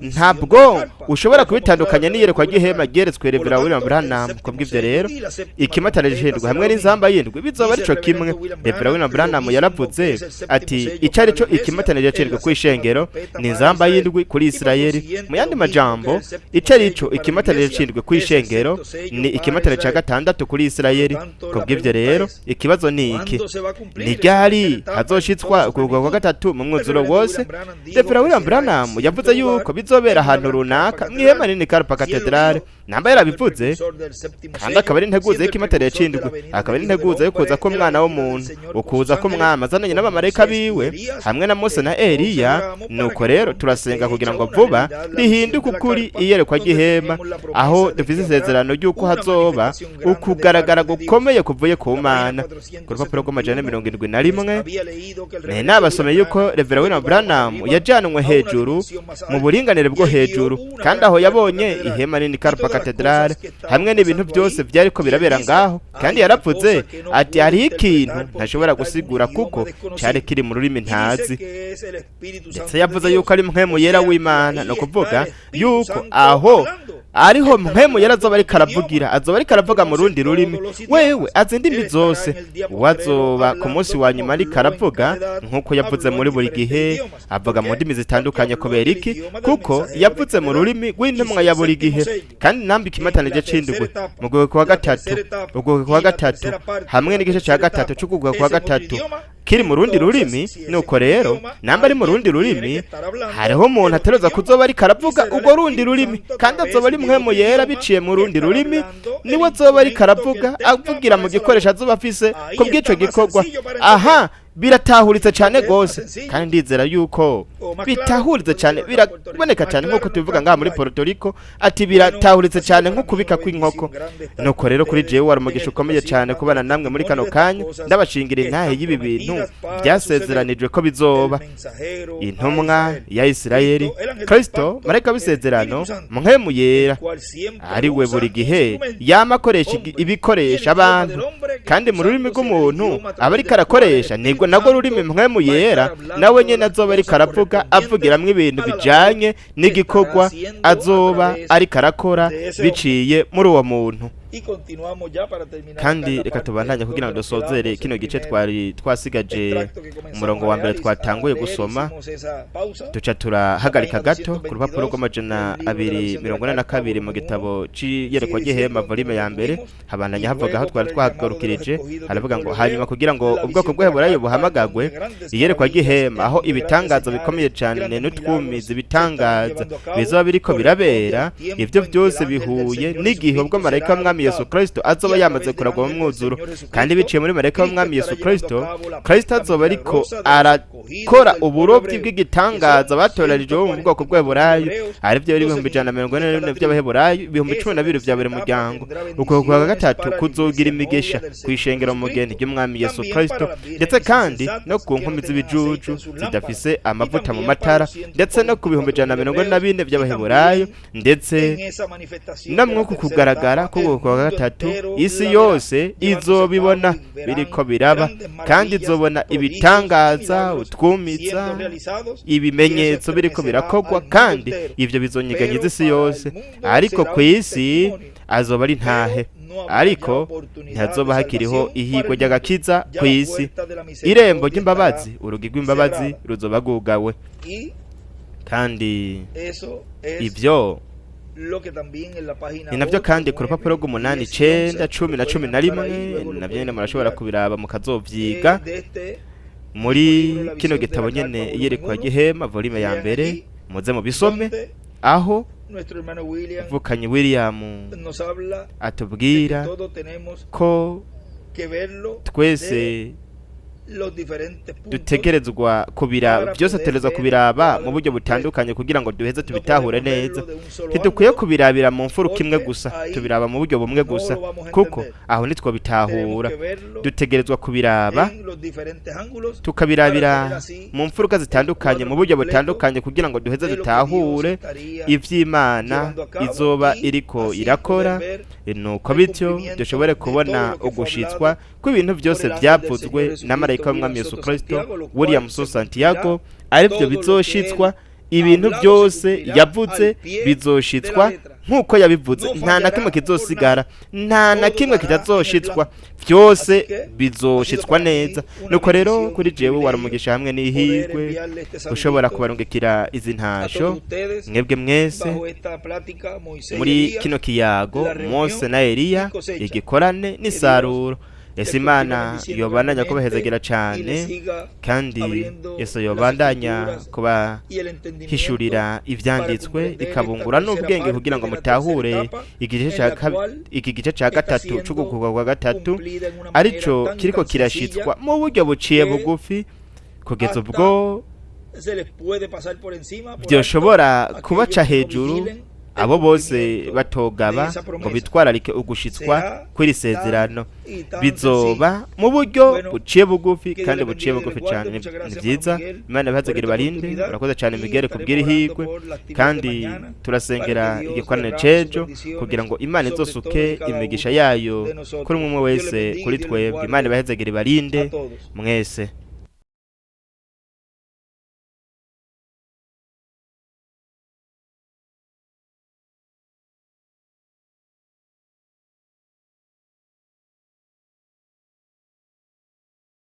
Ntabwo ushobora kubitandukanya n'iyerekwa ry'ihema ryeretswe Revera William Branham. Kubw'ivyo rero ikimatana c'indwi hamwe n'inzamba y'indwi bizoba arico kimwe. Revera William Branham yaravuze ati icari co ikimatana c'indwi kw'ishengero ni inzamba y'indwi kuri Isirayeli. Mu yandi majambo icari co ikimatana c'indwi kw'ishengero ni ikimatana ca gatandatu kuri Isirayeli. Kubw'ivyo rero ikibazo ni iki, ni ryari hazoshitswa ukugwa kwa gatatu mu mwuzuro wose? Revera William Branham yavuze yuko bizobera ahantu runaka mw'ihema rinini Karpa Katedrale. Namba yarabivuze, kandi akaba ari integuza y'ikimatera c'indwi, akaba ari integuza yo kuza ko mwana w'umuntu, ukuza ko mwama azananye n'abamarayika biwe hamwe na Mose na Eliya. Nuko rero turasenga kugira ngo vuba rihinduke ukuri iyerekwa ry'ihema, aho dufise isezerano ry'uko hazoba ukugaragara gukomeye kuvuye ku Mana. Ku rupapuro rw'amajana 71 nabasomeye yuko Revera William Branham yajanwe hejuru mu buringanire bwo hejuru, kandi aho yabonye ihema rinini Karpa katedrale hamwe n'ibintu byose byari ko birabera ngaho, kandi yaravuze ati hariho ikintu ntashobora gusigura kuko cyari kiri mu rurimi ntazi. Ndetse yavuze yuko ari mpwemu yera w'Imana, no kuvuga yuko aho ariho mpwemu yera azoba ariko aravugira, azoba ariko aravuga mu rundi rurimi. Wewe azi indimi zose, wazoba ku munsi wa nyuma ariko aravuga nk'uko yavuze muri buri gihe, avuga mu ndimi zitandukanye. Kubera iki? kuko yavuze mu rurimi rw'intumwa ya buri gihe. Kandi nambika imatanije c'indugwe mu rwego kwa gatatu, urwego kwa gatatu hamwe n'igice cya gatatu c'urwego kwa gatatu kiri mu rundi rurimi. Nuko rero namba ari mu rundi rurimi, hariho umuntu ategerezwa kuzoba ariko aravuga urwo rundi rurimi, kandi azoba ari mpwemu yera biciye mu rundi rurimi, niwe azoba ariko aravuga avugira mu gikoresho azoba afise ku bw'ico gikorwa. Aha biratahuritse cyane gose, kandi ndizera yuko bitahuritse cyane, biraboneka cyane nk'uko tubivuga ngaha muri Puerto Rico, ati biratahuritse cyane nk'ukubika kw'inkoko. Nuko rero kuri jewe wari umugisha ukomeye cyane kubana namwe muri kano kanya, ndabashingira intahe y'ibi bintu byasezeranijwe ko bizoba. Intumwa ya Isirayeli, Kristo marayika w'isezerano, mpwemu yera, ari we buri gihe yama akoresha ibikoresha abantu, kandi mu rurimi rw'umuntu aba ariko arakoresha nibwo nabwo rurimi mpwemu yera nawe nyene azoba ariko aravuga, avugiramwo ibintu bijanye n'igikorwa azoba ariko arakora biciye muri uwo muntu. Kandi reka tubandanye kugira ngo dusozere kino gice twari twasigaje umurongo wa mbere twatanguye gusoma, tuca turahagarika gato ku rupapuro rw'amajana 242 mu gitabo c'iyerekwa ry'ihema volume ya mbere. Habandanya havuga aho twari twahagarukirije, haravuga ngo hanyuma kugira ngo ubwoko bw'Eheburayo buhamagagwe iyerekwa ry'ihema, aho ibitangaza bikomeye cyane n'utwumizi bitangaza bizoba biriko birabera, ivyo byose bihuye n'igihe ubwo marayika w'Umwami Yesu Kristo azoba yamaze kuragwa mu mwuzuro. Kandi biciye muri marayika w'Umwami Yesu Kristo, Kristo azoba ariko arakora uburobyi bw'igitangaza batorarije bo mu bwoko bw'Eheburayo, ari byo 144 by'Abaheburayo, 12 bya buri muryango. Uko kwa gatatu kuzogira imigesha kwishengera mu mugeni ry'Umwami Yesu Kristo, ndetse kandi no ku nkumi z'ibijuju zidafise amavuta mu matara, ndetse no ku 144 by'Abaheburayo, ndetse no mwuko kugaragara kuko kwa gatatu isi yose izobibona biriko biraba, kandi izobona ibitangaza, utwumiza, ibimenyetso biriko birakogwa, kandi ivyo bizonyiganyiza isi yose. Ariko ku isi azoba ari ntahe, ariko ntihazoba hakiriho ihigwa ry'agakiza ku isi. Irembo ry'imbabazi, urugi rw'imbabazi ruzoba rwugawe, kandi ibyo ni nabyo kandi ku rupapuro rw'umunani 9, 10 na 11 nabyo nyine murashobora kubiraba mukazovyiga muri kino gitabo nyene iyerekwa ry'ihema volume ya mbere, muze mubisome, aho Vukanyi William atubwira ko twese dutegerezwa kubiraba, byose atereza kubiraba mu buryo butandukanye kugira ngo duheze tubitahure neza. Ntidukwiye kubirabira mu mfuruka imwe gusa, tubiraba mu buryo bumwe gusa, kuko aho nitwo bitahura. Dutegerezwa kubiraba tukabirabira mu mfuruka zitandukanye mu buryo butandukanye kugira ngo duheze dutahure ivy'Imana izoba iriko irakora, nuko bityo dushobore kubona ugushitswa kw'ibintu byose byavuzwe na marayika w'Umwami Yesu Kristo William Santiago, aribyo bizoshitswa. Ibintu byose yavuze bizoshitswa nk'uko yabivuze, nta na kimwe kizosigara, nta na kimwe kitazoshitswa, byose bizoshitswa neza. Nuko rero kuri jewe warumugisha hamwe n'ihirwe ushobora kubarungikira izi ntasho mwebwe mwese muri kino kiyago Mose na Eliya, igikorane n'isaruro. Ese Imana yobandanya kubahezagera cyane, kandi Yesu yobandanya kuba hishurira ivyanditswe, ikabungura n'ubwenge kugira ngo mutahure iki gice cya gatatu c'ugukugwa kwa gatatu, arico kiriko kirashitswa mu buryo buciye bugufi kugeza ubwo byoshobora kubaca hejuru abo bose batogaba ngo bitwararike ugushitswa kw'iri sezerano bizoba mu buryo buciye bugufi kandi buciye bugufi cyane. Ni byiza, Imana ibahezagire barinde. Urakoze cyane Miguel kubwira ihigwe, kandi turasengera igikorane cejo kugira ngo Imana izosuke imigisha yayo kuri umwe wese kuri twebwe. Imana ibahezagire barinde mwese.